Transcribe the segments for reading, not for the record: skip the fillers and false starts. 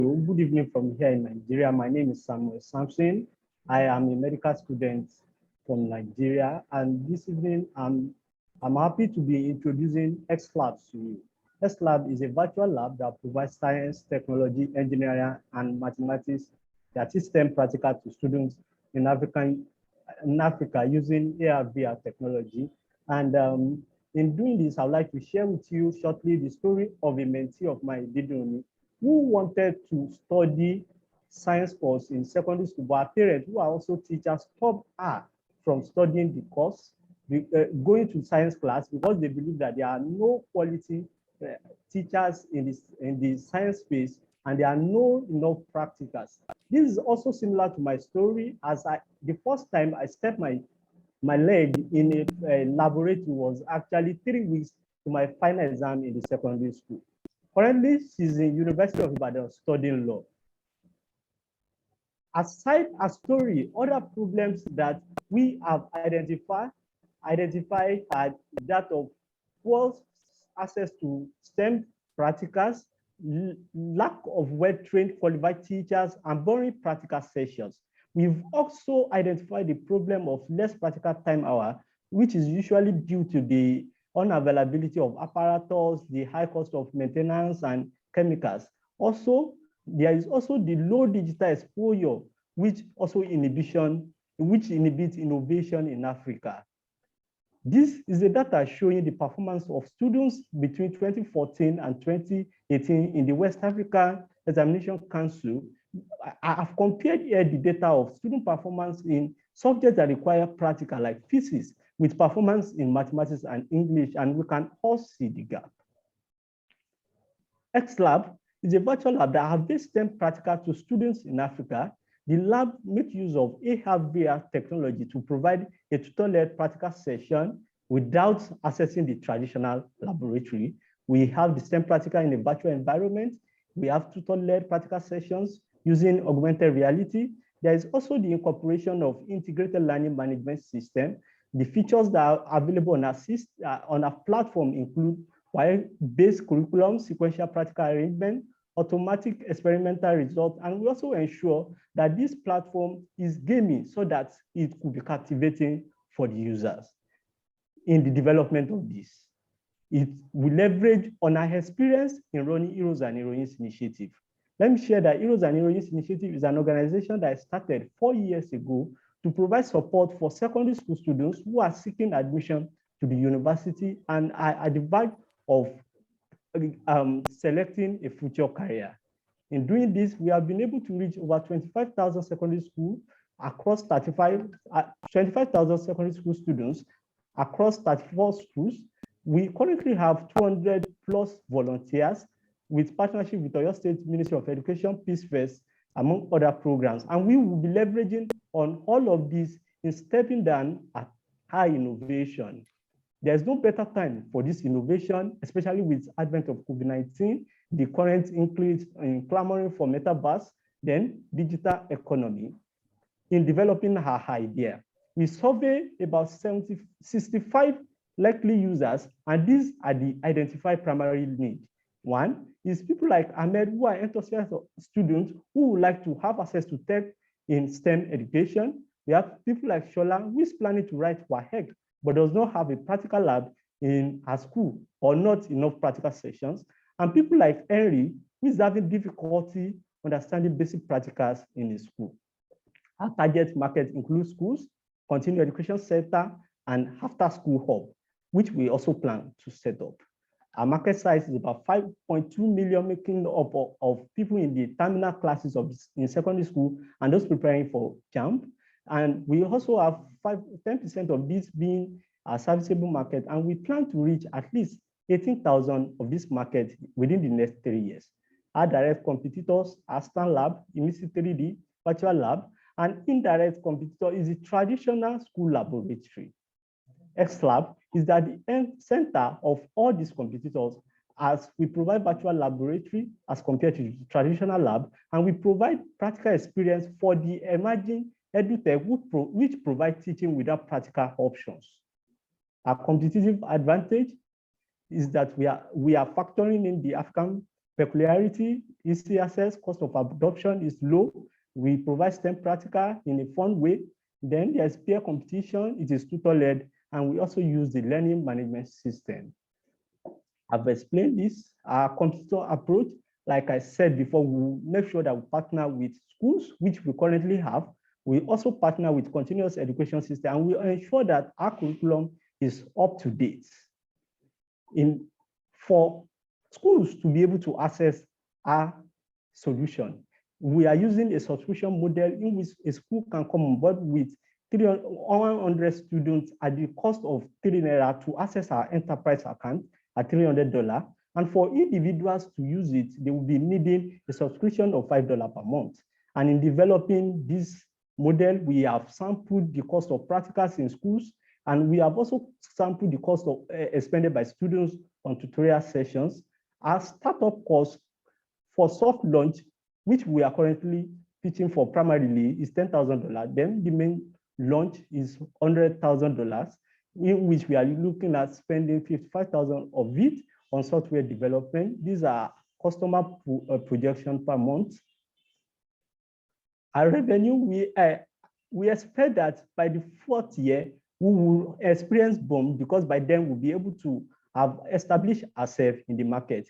Good evening from here in Nigeria. My name is Samuel Sampson. I am a medical student from Nigeria, and this evening I'm happy to be introducing Xlab to you. Xlab is a virtual lab that provides science, technology, engineering, and mathematics that is STEM practical to students in Africa using AR/VR technology. And in doing this, I'd like to share with you shortly the story of a mentee of mine, Didoni, who wanted to study science course in secondary school, but her parents, who are also teachers, stopped her from studying the course, going to science class, because they believe that there are no quality teachers in the science space, and there are no enough practicals. This is also similar to my story, as the first time I stepped my leg in a laboratory was actually 3 weeks to my final exam in the secondary school. Currently, she's in University of Ibadan studying law. Aside a story, other problems that we have identified are that of poor access to STEM practicals, lack of well-trained qualified teachers, and boring practical sessions. We've also identified the problem of less practical time hour, which is usually due to the unavailability of apparatus, the high cost of maintenance and chemicals. Also, there is also the low digital exposure, which inhibits innovation in Africa. This is the data showing the performance of students between 2014 and 2018 in the West Africa Examination Council. I have compared here the data of student performance in subjects that require practical, like physics, with performance in mathematics and English, and we can all see the gap. Xlab is a virtual lab that has based STEM practical to students in Africa. The lab makes use of AR/VR technology to provide a tutor-led practical session without accessing the traditional laboratory. We have the STEM practical in a virtual environment. We have tutor-led practical sessions using augmented reality. There is also the incorporation of integrated learning management system. The features that are available on our platform include wire-based curriculum, sequential practical arrangement, automatic experimental results, and we also ensure that this platform is gaming so that it could be captivating for the users. In the development of this, it will leverage on our experience in running Heroes and Heroines Initiative. Let me share that Heroes and Heroines Initiative is an organization that started 4 years ago to provide support for secondary school students who are seeking admission to the university and are at the verge of selecting a future career. In doing this, we have been able to reach over 25,000 secondary schools across 25,000 secondary school students across 34 schools. We currently have 200 plus volunteers with partnership with Oyo State Ministry of Education, Peace First, among other programs. And we will be leveraging on all of this in stepping down at high innovation. There's no better time for this innovation, especially with advent of COVID-19, the current increase in clamoring for metaverse, then digital economy. In developing our idea, we survey about 65 likely users, and these are the identified primary needs. One is people like Ahmed, who are enthusiastic students who would like to have access to tech in STEM education. We have people like Shola, who is planning to write WAEC, but does not have a practical lab in her school or not enough practical sessions. And people like Henry, who is having difficulty understanding basic practicals in his school. Our target market includes schools, continuing education center, and after-school hub, which we also plan to set up. Our market size is about 5.2 million, making up of people in the terminal classes in secondary school and those preparing for JAMB. And we also have 10% of this being a serviceable market, and we plan to reach at least 18,000 of this market within the next 3 years. Our direct competitors are Stan Lab, Imisi 3D, Virtual Lab, and indirect competitor is the traditional school laboratory. Xlab is at the center of all these competitors, as we provide virtual laboratory as compared to the traditional lab, and we provide practical experience for the emerging edutech, which provide teaching without practical options. Our competitive advantage is that we are factoring in the African Peculiarity, easy access, cost of adoption is low. We provide STEM practical in a fun way. Then there's peer competition, it is tutor-led, and we also use the learning management system. I've explained this, our competitor approach, like I said before, we make sure that we partner with schools, which we currently have. We also partner with continuous education system, and we ensure that our curriculum is up to date. For schools to be able to access our solution, we are using a subscription model in which a school can come on board with 100 students at the cost of $3 to access our enterprise account at $300. And for individuals to use it, they will be needing a subscription of $5 per month. And in developing this model, we have sampled the cost of practicals in schools, and we have also sampled the cost of expended by students on tutorial sessions. Our startup cost for soft launch, which we are currently pitching for primarily, is $10,000. Then the main launch is $100,000, in which we are looking at spending $55,000 of it on software development. These are customer projection per month. Our revenue, we expect that by the 4th year, we will experience boom, because by then we'll be able to have established ourselves in the market.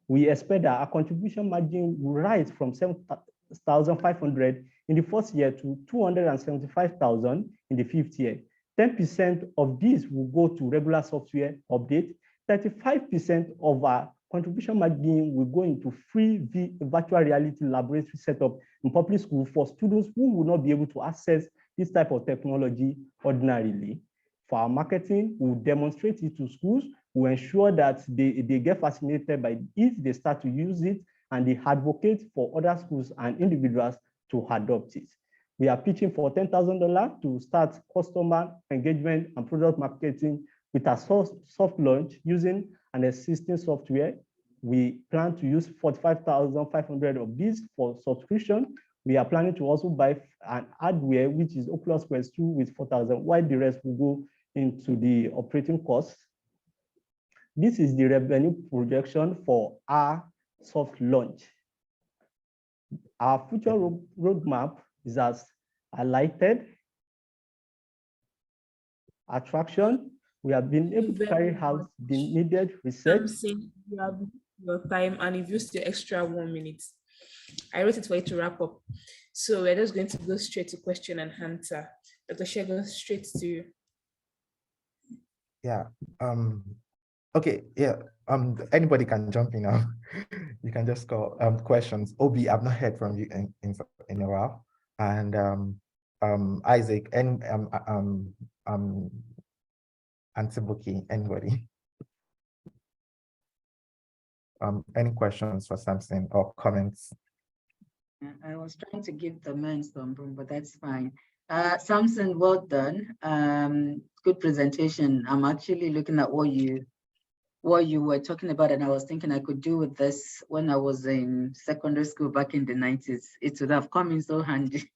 We expect that our contribution margin will rise from 7,500 in the 1st year to 275,000 in the 5th year. 10% of this will go to regular software update. 35% of our contribution margin will go into free virtual reality laboratory setup in public school for students who will not be able to access this type of technology ordinarily. For our marketing, we'll demonstrate it to schools. We'll ensure that they get fascinated by it, they start to use it, and they advocate for other schools and individuals to adopt it. We are pitching for $10,000 to start customer engagement and product marketing with a soft launch using an existing software. We plan to use 45,500 of these for subscription. We are planning to also buy an hardware, which is Oculus Quest 2 with 4,000, while the rest will go into the operating costs. This is the revenue projection for our soft launch. Our future roadmap is as highlighted. Attraction, we have been able to carry out the needed research. You have your time and you've used the extra 1 minute. I wrote it for you to wrap up. So we're just going to go straight to question and answer. Dr. Shego, straight to you. Yeah. Okay. Yeah. Anybody can jump in now. You can just call questions. Obi, I've not heard from you in a while. And Isaac and Antibuki, anybody? Any questions for Samson or comments? I was trying to give the men some room, but that's fine. Samson, well done. Good presentation. I'm actually looking at what you were talking about, and I was thinking I could do with this when I was in secondary school back in the 90s. It would have come in so handy.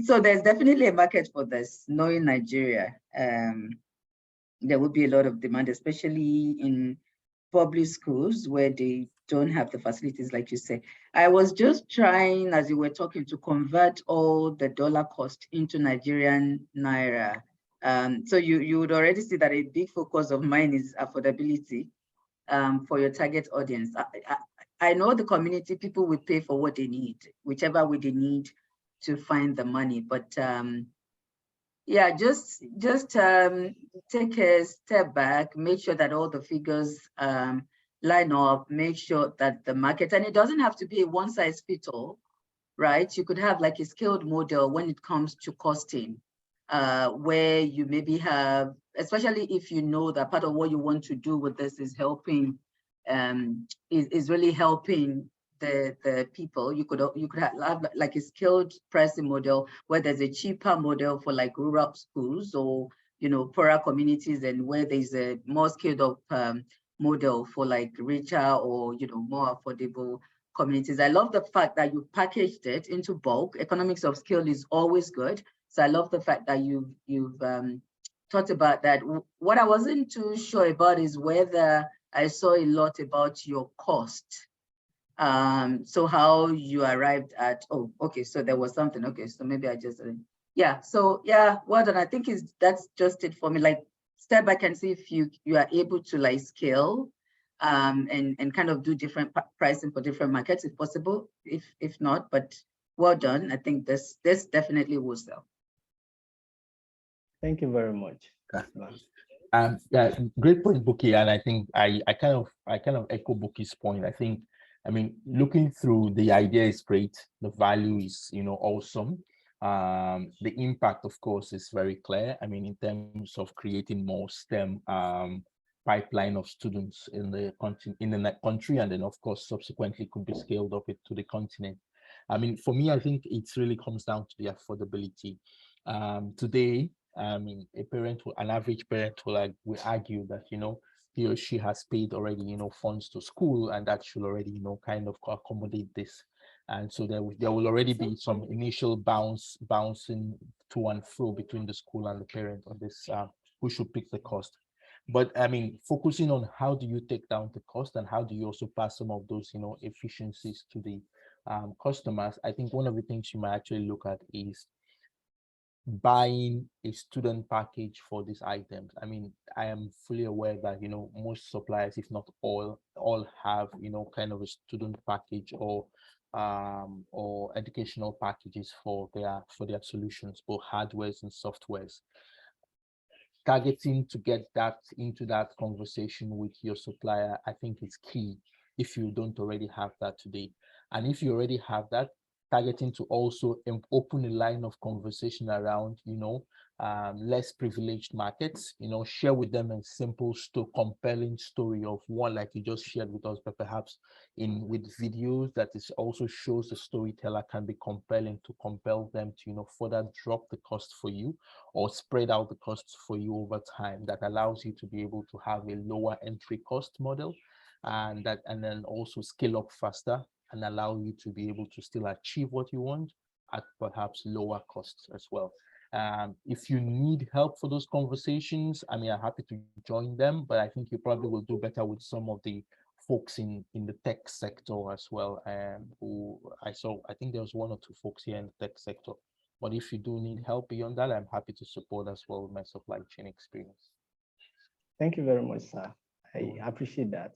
So there's definitely a market for this. Knowing Nigeria, there will be a lot of demand, especially in public schools where they don't have the facilities, like you say. I was just trying, as you were talking, to convert all the dollar cost into Nigerian naira. So you would already see that a big focus of mine is affordability for your target audience. I know the community, people will pay for what they need, whichever way they need to find the money. But yeah, just take a step back, make sure that all the figures line up, make sure that the market, and it doesn't have to be a one size fits all, right? You could have like a scaled model when it comes to costing, where you maybe have, especially if you know that part of what you want to do with this is helping, is really helping the people. You could have like a skilled pricing model where there's a cheaper model for like rural schools or poorer communities, and where there's a more scaled up model for like richer or more affordable communities. I love the fact that you packaged it into bulk. Economics of scale is always good. So I love the fact that you've talked about that. What I wasn't too sure about is whether I saw a lot about your cost. So how you arrived at, oh, okay, so there was something, okay, so maybe I just, yeah, so yeah, well done. I think that's just it for me. Like, step back and see if you are able to like scale and kind of do different pricing for different markets if possible, if not, but well done. I think this definitely will sell. Thank you very much. Yeah, great point, Buki. And I think I kind of echo Buki's point. I mean, looking through the idea is great. The value is, awesome. The impact, of course, is very clear. I mean, in terms of creating more STEM pipeline of students in the country, and then of course subsequently could be scaled up to the continent. I mean, for me, I think it really comes down to the affordability. Today, I mean, an average parent will argue that, he or she has paid already, funds to school, and that should already, kind of accommodate this. And so there will already be some initial bouncing to and fro between the school and the parent on this, who should pick the cost. But I mean, focusing on how do you take down the cost and how do you also pass some of those, efficiencies to the customers, I think one of the things you might actually look at is buying a student package for these items. I mean, I am fully aware that, most suppliers, if not all have, kind of a student package or educational packages for their solutions, both hardwares and softwares. Targeting to get that into that conversation with your supplier, I think is key if you don't already have that today. And if you already have that, targeting to also open a line of conversation around, less privileged markets, share with them a simple, compelling story of one, like you just shared with us, but perhaps with videos that is also shows the storyteller can be compelling to compel them to, further drop the cost for you or spread out the costs for you over time. That allows you to be able to have a lower entry cost model and then also scale up faster and allow you to be able to still achieve what you want at perhaps lower costs as well. If you need help for those conversations, I mean, I'm happy to join them, but I think you probably will do better with some of the folks in the tech sector as well. Who I think there was one or two folks here in the tech sector. But if you do need help beyond that, I'm happy to support as well with my supply chain experience. Thank you very much, sir. I appreciate that.